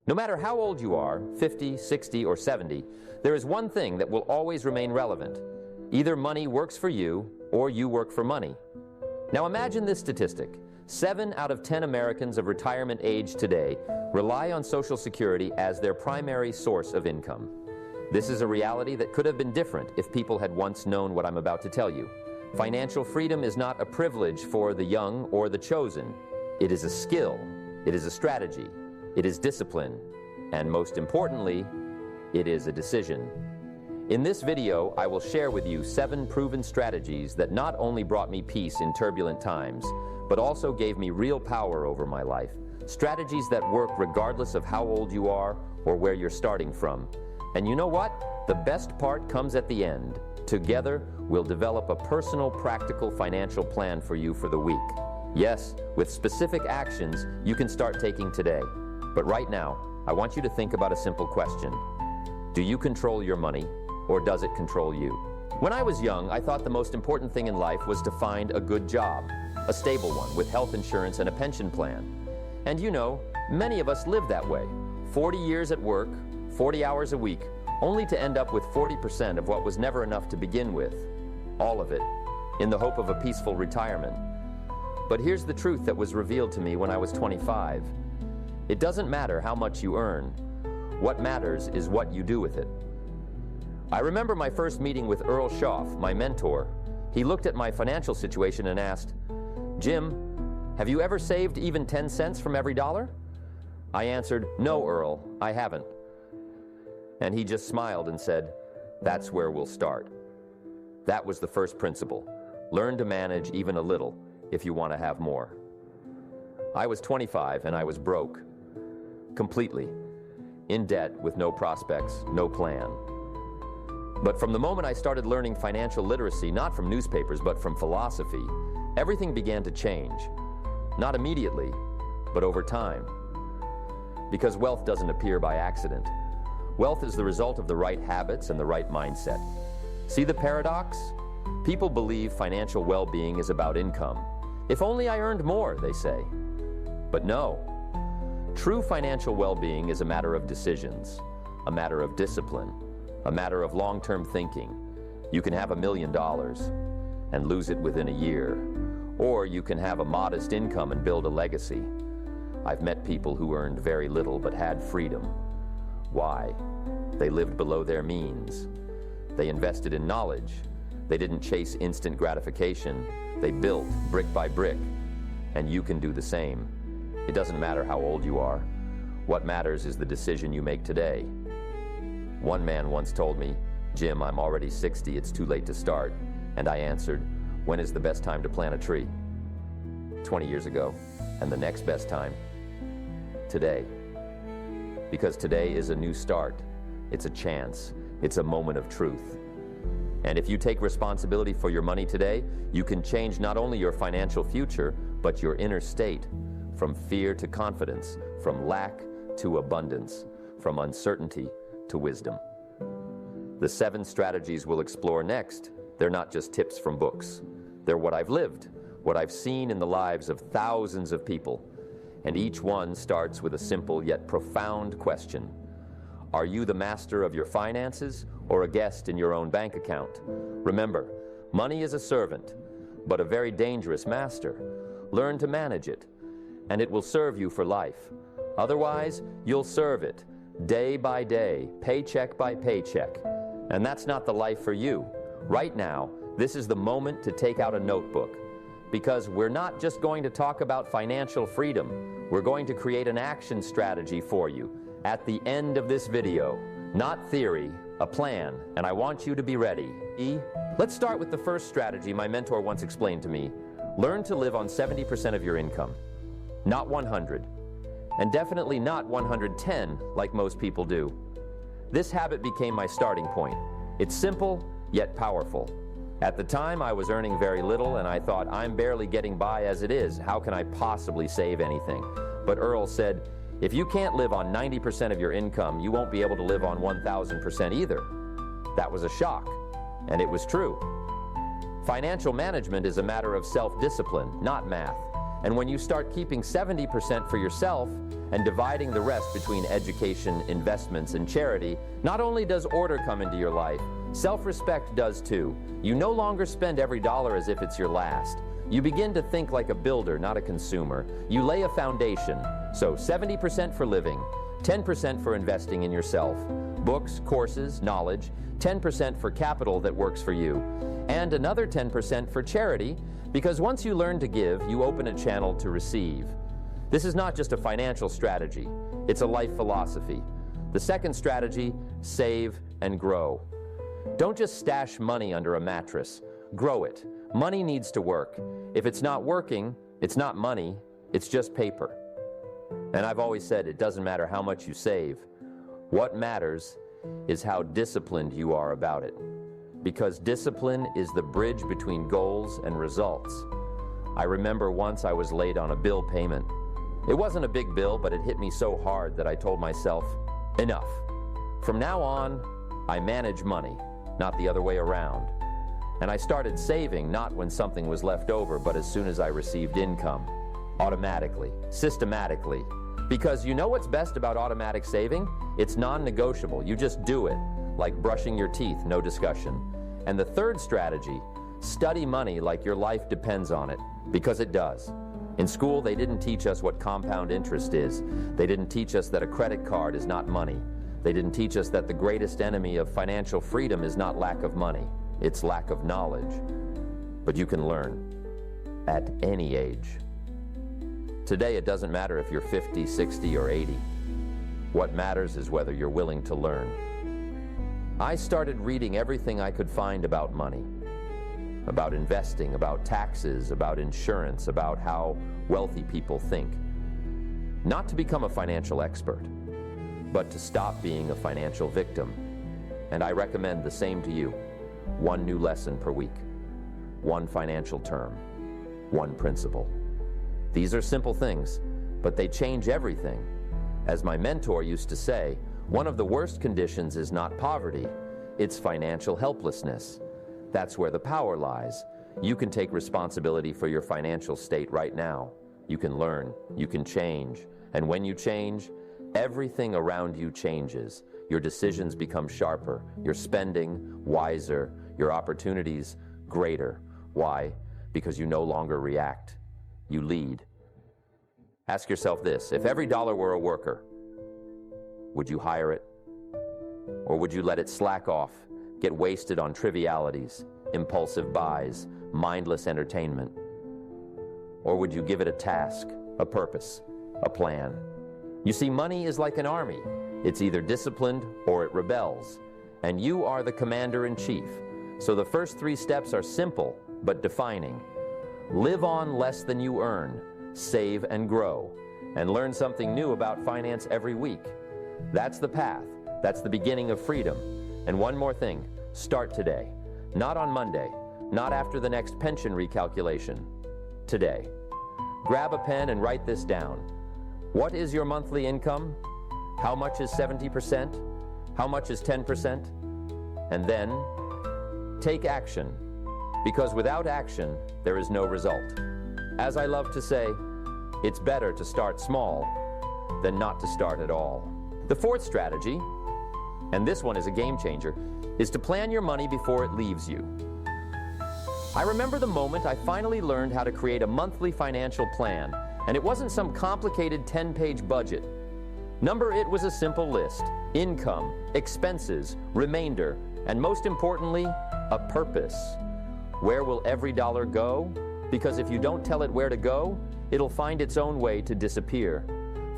No matter how old you are, 50, 60, or 70, there is one thing that will always remain relevant. Either money works for you, or you work for money. Now imagine this statistic. 7 out of 10 Americans of retirement age today rely on Social Security as their primary source of income. This is a reality that could have been different if people had once known what I'm about to tell you. Financial freedom is not a privilege for the young or the chosen. It is a skill, it is a strategy, it is discipline, and most importantly, it is a decision. In this video, I will share with you 7 proven strategies that not only brought me peace in turbulent times, but also gave me real power over my life. Strategies that work regardless of how old you are or where you're starting from. And you know what? The best part comes at the end. Together, we'll develop a personal, practical financial plan for you for the week. Yes, with specific actions you can start taking today. But right now, I want you to think about a simple question. Do you control your money, or does it control you? When I was young, I thought the most important thing in life was to find a good job, a stable one with health insurance and a pension plan. And you know, many of us live that way. 40 years at work, 40 hours a week, only to end up with 40% of what was never enough to begin with. All of it, in the hope of a peaceful retirement. But here's the truth that was revealed to me when I was 25. It doesn't matter how much you earn. What matters is what you do with it. I remember my first meeting with Earl Schaff, my mentor. He looked at my financial situation and asked, "Jim, have you ever saved even 10 cents from every dollar?" I answered, "No, Earl, I haven't." And he just smiled and said, "That's where we'll start." That was the first principle. Learn to manage even a little if you want to have more. I was 25 and I was broke. Completely. In debt with no prospects, no plan. But from the moment I started learning financial literacy, not from newspapers, but from philosophy, everything began to change. Not immediately, but over time. Because wealth doesn't appear by accident. Wealth is the result of the right habits and the right mindset. See the paradox? People believe financial well-being is about income. If only I earned more, they say. But no. True financial well-being is a matter of decisions, a matter of discipline, a matter of long-term thinking. You can have $1 million and lose it within a year, or you can have a modest income and build a legacy. I've met people who earned very little but had freedom. Why? They lived below their means. They invested in knowledge. They didn't chase instant gratification. They built brick by brick. And you can do the same. It doesn't matter how old you are. What matters is the decision you make today. One man once told me, "Jim, I'm already 60, it's too late to start." And I answered, "When is the best time to plant a tree?" 20 years ago. And the next best time? Today. Because today is a new start. It's a chance. It's a moment of truth. And if you take responsibility for your money today, you can change not only your financial future, but your inner state, from fear to confidence, from lack to abundance, from uncertainty to wisdom. The 7 strategies we'll explore next, they're not just tips from books. They're what I've lived, what I've seen in the lives of thousands of people. And each one starts with a simple yet profound question. Are you the master of your finances or a guest in your own bank account? Remember, money is a servant, but a very dangerous master. Learn to manage it, and it will serve you for life. Otherwise, you'll serve it day by day, paycheck by paycheck. And that's not the life for you. Right now, this is the moment to take out a notebook. Because we're not just going to talk about financial freedom. We're going to create an action strategy for you at the end of this video. Not theory, a plan, and I want you to be ready. Let's start with the first strategy my mentor once explained to me. Learn to live on 70% of your income, not 100, and definitely not 110 like most people do. This habit became my starting point. It's simple, yet powerful. At the time, I was earning very little, and I thought, I'm barely getting by as it is. How can I possibly save anything? But Earl said, if you can't live on 90% of your income, you won't be able to live on 1,000% either. That was a shock, and it was true. Financial management is a matter of self-discipline, not math. And when you start keeping 70% for yourself and dividing the rest between education, investments, and charity, not only does order come into your life, self-respect does too. You no longer spend every dollar as if it's your last. You begin to think like a builder, not a consumer. You lay a foundation. So 70% for living, 10% for investing in yourself, books, courses, knowledge, 10% for capital that works for you, and another 10% for charity, because once you learn to give, you open a channel to receive. This is not just a financial strategy, it's a life philosophy. The second strategy, save and grow. Don't just stash money under a mattress, grow it. Money needs to work. If it's not working, it's not money, it's just paper. And I've always said it doesn't matter how much you save. What matters is how disciplined you are about it. Because discipline is the bridge between goals and results. I remember once I was late on a bill payment. It wasn't a big bill, but it hit me so hard that I told myself, enough. From now on, I manage money, not the other way around. And I started saving not when something was left over, but as soon as I received income. Automatically, systematically. Because you know what's best about automatic saving? It's non-negotiable. You just do it, like brushing your teeth, no discussion. And the third strategy, study money like your life depends on it, because it does. In school, they didn't teach us what compound interest is. They didn't teach us that a credit card is not money. They didn't teach us that the greatest enemy of financial freedom is not lack of money, it's lack of knowledge. But you can learn at any age. Today, it doesn't matter if you're 50, 60, or 80. What matters is whether you're willing to learn. I started reading everything I could find about money, about investing, about taxes, about insurance, about how wealthy people think. Not to become a financial expert, but to stop being a financial victim. And I recommend the same to you. One new lesson per week, one financial term, one principle. These are simple things, but they change everything. As my mentor used to say, one of the worst conditions is not poverty, it's financial helplessness. That's where the power lies. You can take responsibility for your financial state right now. You can learn, you can change, and when you change, everything around you changes. Your decisions become sharper, your spending wiser, your opportunities greater. Why? Because you no longer react. You lead. Ask yourself this, if every dollar were a worker, would you hire it? Or would you let it slack off, get wasted on trivialities, impulsive buys, mindless entertainment? Or would you give it a task, a purpose, a plan? You see, money is like an army. It's either disciplined or it rebels. And you are the commander-in-chief. So the first 3 steps are simple, but defining. Live on less than you earn, save and grow, and learn something new about finance every week. That's the path. That's the beginning of freedom. And one more thing, start today. Not on Monday, not after the next pension recalculation. Today. Grab a pen and write this down. What is your monthly income? How much is 70%? How much is 10%? And then, take action. Because without action, there is no result. As I love to say, it's better to start small than not to start at all. The fourth strategy, and this one is a game changer, is to plan your money before it leaves you. I remember the moment I finally learned how to create a monthly financial plan, and it wasn't some complicated 10-page budget. It was a simple list: income, expenses, remainder, and most importantly, a purpose. Where will every dollar go? Because if you don't tell it where to go, it'll find its own way to disappear.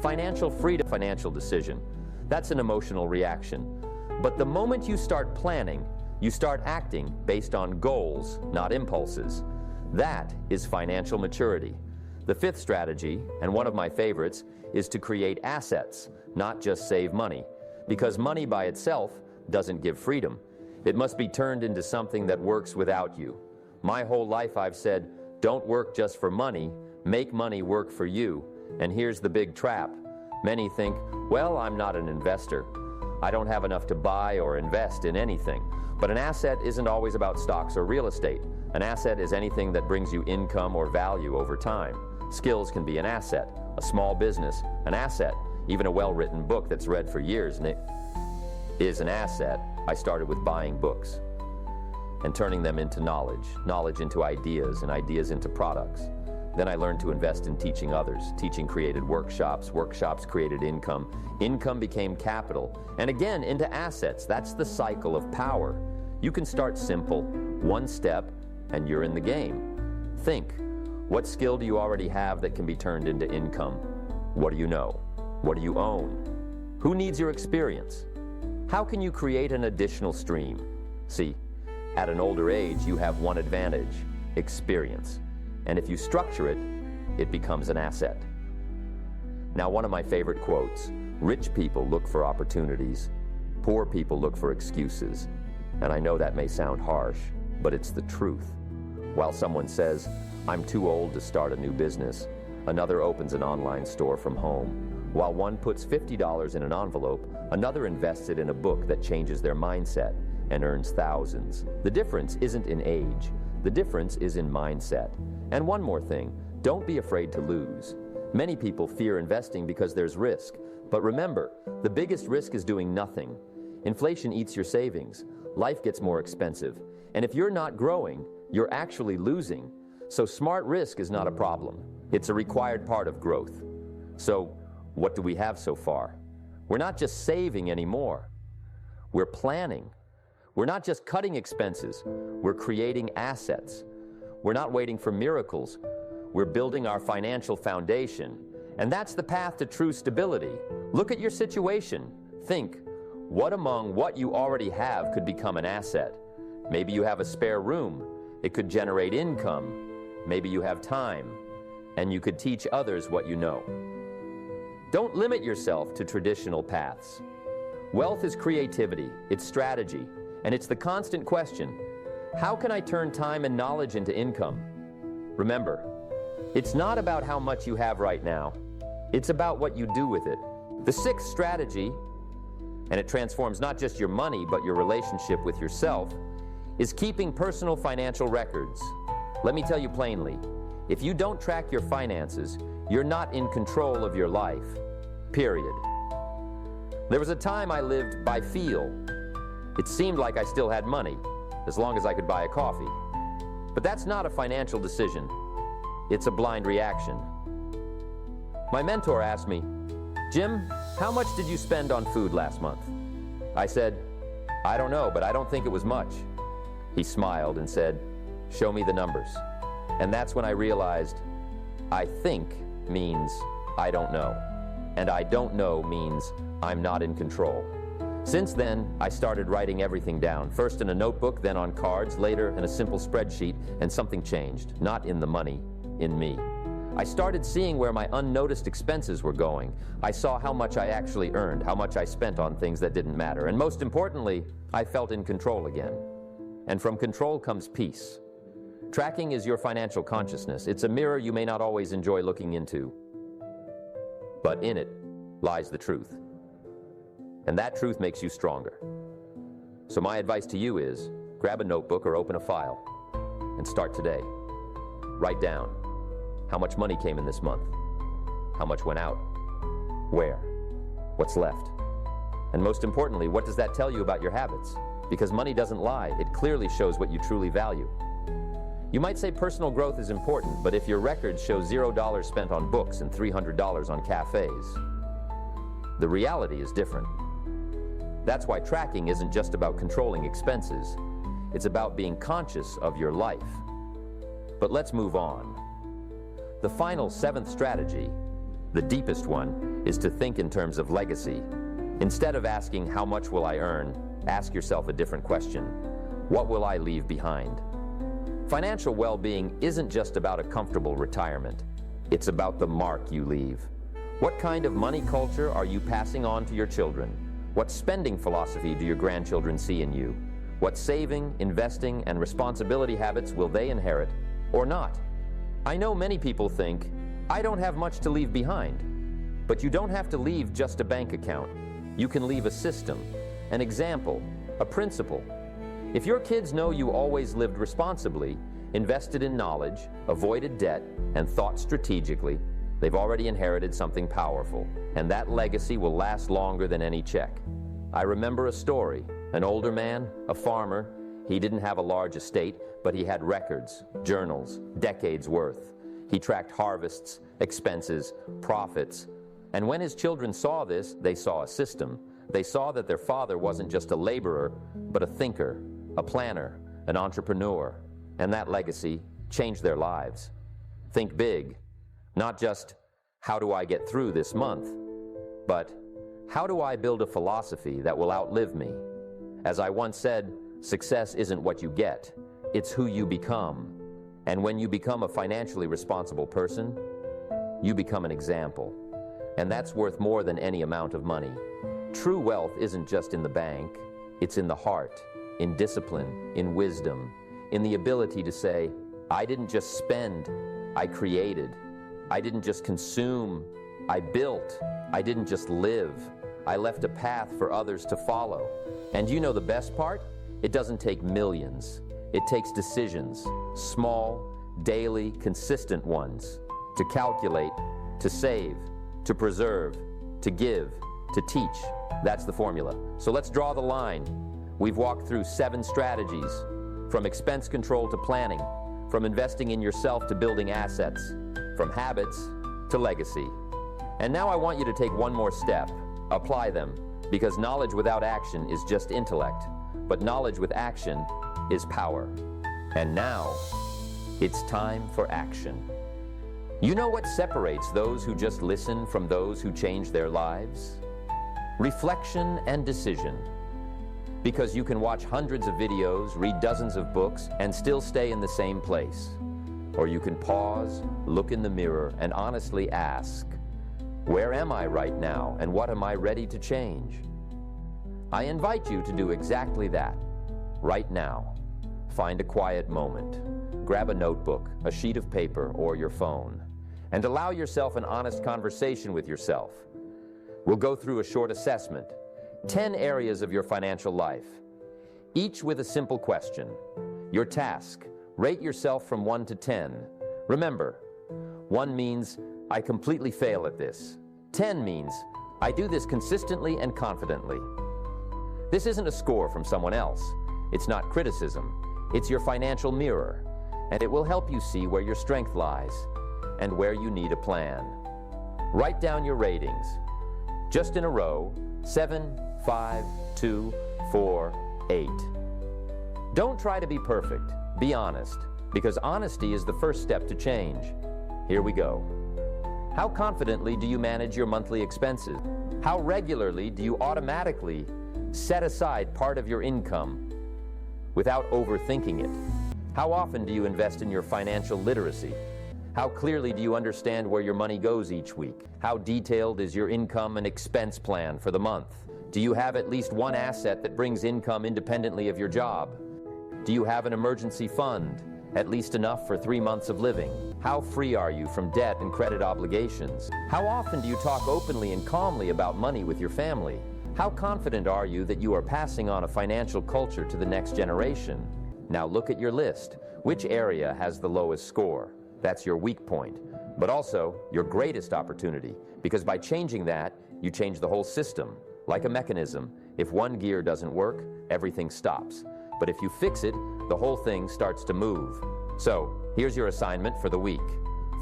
Financial freedom, financial decision. That's an emotional reaction. But the moment you start planning, you start acting based on goals, not impulses. That is financial maturity. The fifth strategy, and one of my favorites, is to create assets, not just save money. Because money by itself doesn't give freedom. It must be turned into something that works without you. My whole life I've said, don't work just for money, make money work for you. And here's the big trap. Many think, well, I'm not an investor. I don't have enough to buy or invest in anything. But an asset isn't always about stocks or real estate. An asset is anything that brings you income or value over time. Skills can be an asset, a small business, an asset, even a well-written book that's read for years and it is an asset. I started with buying books and turning them into knowledge, knowledge into ideas, and ideas into products. Then I learned to invest in teaching others. Teaching created workshops, workshops created income, income became capital, and again into assets. That's the cycle of power. You can start simple, one step, and you're in the game. Think, what skill do you already have that can be turned into income? What do you know? What do you own? Who needs your experience? How can you create an additional stream? See, at an older age, you have one advantage, experience. And if you structure it, it becomes an asset. Now, one of my favorite quotes, rich people look for opportunities, poor people look for excuses. And I know that may sound harsh, but it's the truth. While someone says, I'm too old to start a new business, another opens an online store from home. While one puts $50 in an envelope, another invests it in a book that changes their mindset and earns thousands. The difference isn't in age. The difference is in mindset. And one more thing, don't be afraid to lose. Many people fear investing because there's risk. But remember, the biggest risk is doing nothing. Inflation eats your savings. Life gets more expensive. And if you're not growing, you're actually losing. So smart risk is not a problem. It's a required part of growth. So what do we have so far? We're not just saving anymore. We're planning. We're not just cutting expenses. We're creating assets. We're not waiting for miracles. We're building our financial foundation. And that's the path to true stability. Look at your situation. Think, what among what you already have could become an asset? Maybe you have a spare room. It could generate income. Maybe you have time, and you could teach others what you know. Don't limit yourself to traditional paths. Wealth is creativity, it's strategy, and it's the constant question, how can I turn time and knowledge into income? Remember, it's not about how much you have right now, it's about what you do with it. The sixth strategy, and it transforms not just your money, but your relationship with yourself, is keeping personal financial records. Let me tell you plainly, if you don't track your finances, you're not in control of your life, period. There was a time I lived by feel. It seemed like I still had money, as long as I could buy a coffee. But that's not a financial decision. It's a blind reaction. My mentor asked me, Jim, how much did you spend on food last month? I said, I don't know, but I don't think it was much. He smiled and said, show me the numbers. And that's when I realized, I think means I don't know. And I don't know means I'm not in control. Since then, I started writing everything down, first in a notebook, then on cards, later in a simple spreadsheet, and something changed, not in the money, in me. I started seeing where my unnoticed expenses were going. I saw how much I actually earned, how much I spent on things that didn't matter, and most importantly, I felt in control again. And from control comes peace. Tracking is your financial consciousness. It's a mirror you may not always enjoy looking into, but in it lies the truth. And that truth makes you stronger. So my advice to you is, grab a notebook or open a file and start today. Write down how much money came in this month, how much went out, where, what's left, and most importantly, what does that tell you about your habits? Because money doesn't lie, it clearly shows what you truly value. You might say personal growth is important, but if your records show $0 spent on books and $300 on cafes, the reality is different. That's why tracking isn't just about controlling expenses. It's about being conscious of your life. But let's move on. The final seventh strategy, the deepest one, is to think in terms of legacy. Instead of asking, how much will I earn, ask yourself a different question. What will I leave behind? Financial well-being isn't just about a comfortable retirement. It's about the mark you leave. What kind of money culture are you passing on to your children? What spending philosophy do your grandchildren see in you? What saving, investing, and responsibility habits will they inherit or not? I know many people think, I don't have much to leave behind. But you don't have to leave just a bank account. You can leave a system, an example, a principle. If your kids know you always lived responsibly, invested in knowledge, avoided debt, and thought strategically, they've already inherited something powerful, and that legacy will last longer than any check. I remember a story. An older man, a farmer, he didn't have a large estate, but he had records, journals, decades worth. He tracked harvests, expenses, profits. And when his children saw this, they saw a system. They saw that their father wasn't just a laborer, but a thinker, a planner, an entrepreneur. And that legacy changed their lives. Think big. Not just, how do I get through this month? But, how do I build a philosophy that will outlive me? As I once said, success isn't what you get, it's who you become. And when you become a financially responsible person, you become an example. And that's worth more than any amount of money. True wealth isn't just in the bank, it's in the heart, in discipline, in wisdom, in the ability to say, I didn't just spend, I created. I didn't just consume, I built. I didn't just live, I left a path for others to follow. And you know the best part? It doesn't take millions. It takes decisions, small, daily, consistent ones, to calculate, to save, to preserve, to give, to teach. That's the formula. So let's draw the line. We've walked through 7 strategies, from expense control to planning, from investing in yourself to building assets, from habits to legacy. And now I want you to take one more step. Apply them, because knowledge without action is just intellect, but knowledge with action is power. And now, it's time for action. You know what separates those who just listen from those who change their lives? Reflection and decision. Because you can watch hundreds of videos, read dozens of books, and still stay in the same place. Or you can pause, look in the mirror, and honestly ask, where am I right now, and what am I ready to change? I invite you to do exactly that, right now. Find a quiet moment. Grab a notebook, a sheet of paper, or your phone, and allow yourself an honest conversation with yourself. We'll go through a short assessment, 10 areas of your financial life, each with a simple question. Your task, rate yourself from 1 to 10. Remember, 1 means, I completely fail at this. 10 means, I do this consistently and confidently. This isn't a score from someone else. It's not criticism. It's your financial mirror, and it will help you see where your strength lies and where you need a plan. Write down your ratings, just in a row, 7, 5, 2, 4, 8. Don't try to be perfect. Be honest, because honesty is the first step to change. Here we go. How confidently do you manage your monthly expenses? How regularly do you automatically set aside part of your income without overthinking it? How often do you invest in your financial literacy? How clearly do you understand where your money goes each week? How detailed is your income and expense plan for the month? Do you have at least one asset that brings income independently of your job? Do you have an emergency fund, at least enough for 3 months of living? How free are you from debt and credit obligations? How often do you talk openly and calmly about money with your family? How confident are you that you are passing on a financial culture to the next generation? Now look at your list. Which area has the lowest score? That's your weak point, but also your greatest opportunity, because by changing that, you change the whole system. Like a mechanism, if one gear doesn't work, everything stops. But if you fix it, the whole thing starts to move. So, here's your assignment for the week.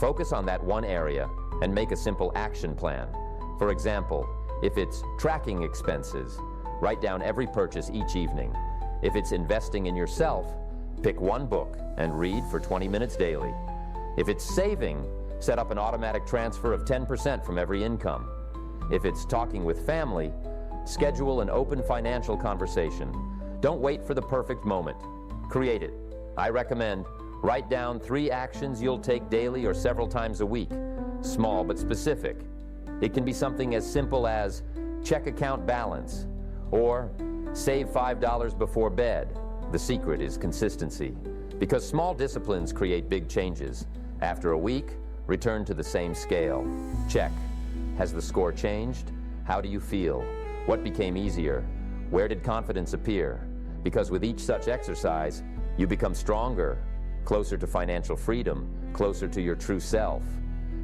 Focus on that one area and make a simple action plan. For example, if it's tracking expenses, write down every purchase each evening. If it's investing in yourself, pick one book and read for 20 minutes daily. If it's saving, set up an automatic transfer of 10% from every income. If it's talking with family, schedule an open financial conversation. Don't wait for the perfect moment. Create it. I recommend write down 3 actions you'll take daily or several times a week. Small but specific. It can be something as simple as check account balance or save $5 before bed. The secret is consistency, because small disciplines create big changes. After a week, return to the same scale. Check. Has the score changed? How do you feel? What became easier? Where did confidence appear? Because with each such exercise, you become stronger, closer to financial freedom, closer to your true self.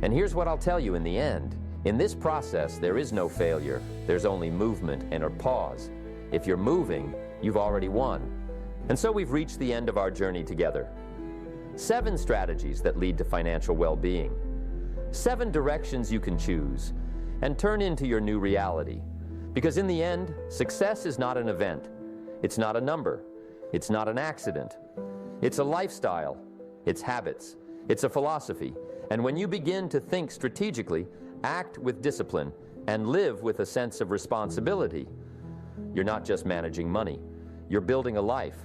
And here's what I'll tell you in the end. In this process, there is no failure. There's only movement and a pause. If you're moving, you've already won. And so we've reached the end of our journey together. 7 strategies that lead to financial well-being. 7 directions you can choose and turn into your new reality. Because in the end, success is not an event. It's not a number. It's not an accident. It's a lifestyle. It's habits. It's a philosophy. And when you begin to think strategically, act with discipline, and live with a sense of responsibility, you're not just managing money. You're building a life.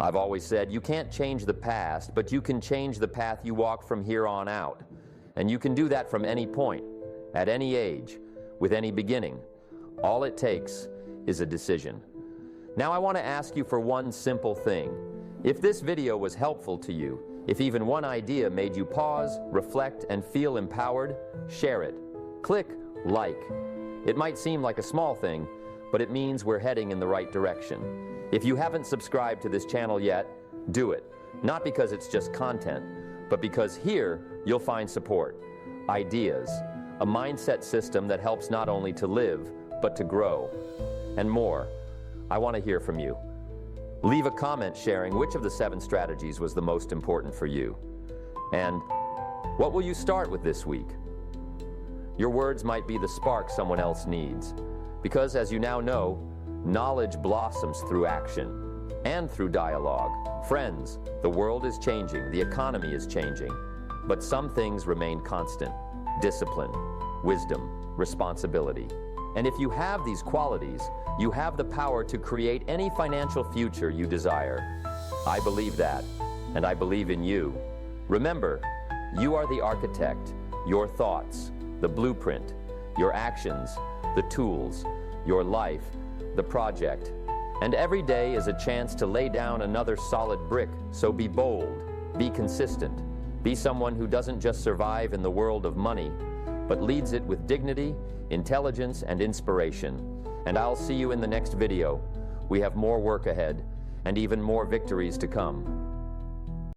I've always said you can't change the past, but you can change the path you walk from here on out. And you can do that from any point, at any age, with any beginning. All it takes is a decision. Now I want to ask you for one simple thing. If this video was helpful to you, if even one idea made you pause, reflect, and feel empowered, share it. Click like. It might seem like a small thing, but it means we're heading in the right direction. If you haven't subscribed to this channel yet, do it. Not because it's just content, but because here you'll find support, ideas, a mindset system that helps not only to live, but to grow, and more. I want to hear from you. Leave a comment sharing which of the 7 strategies was the most important for you. And what will you start with this week? Your words might be the spark someone else needs. Because as you now know, knowledge blossoms through action and through dialogue. Friends, the world is changing, the economy is changing, but some things remain constant. Discipline, wisdom, responsibility. And if you have these qualities, you have the power to create any financial future you desire. I believe that, and I believe in you. Remember, you are the architect. Your thoughts, the blueprint, your actions, the tools, your life, the project. And every day is a chance to lay down another solid brick. So be bold, be consistent, be someone who doesn't just survive in the world of money, but leads it with dignity, intelligence, and inspiration. And I'll see you in the next video. We have more work ahead and even more victories to come.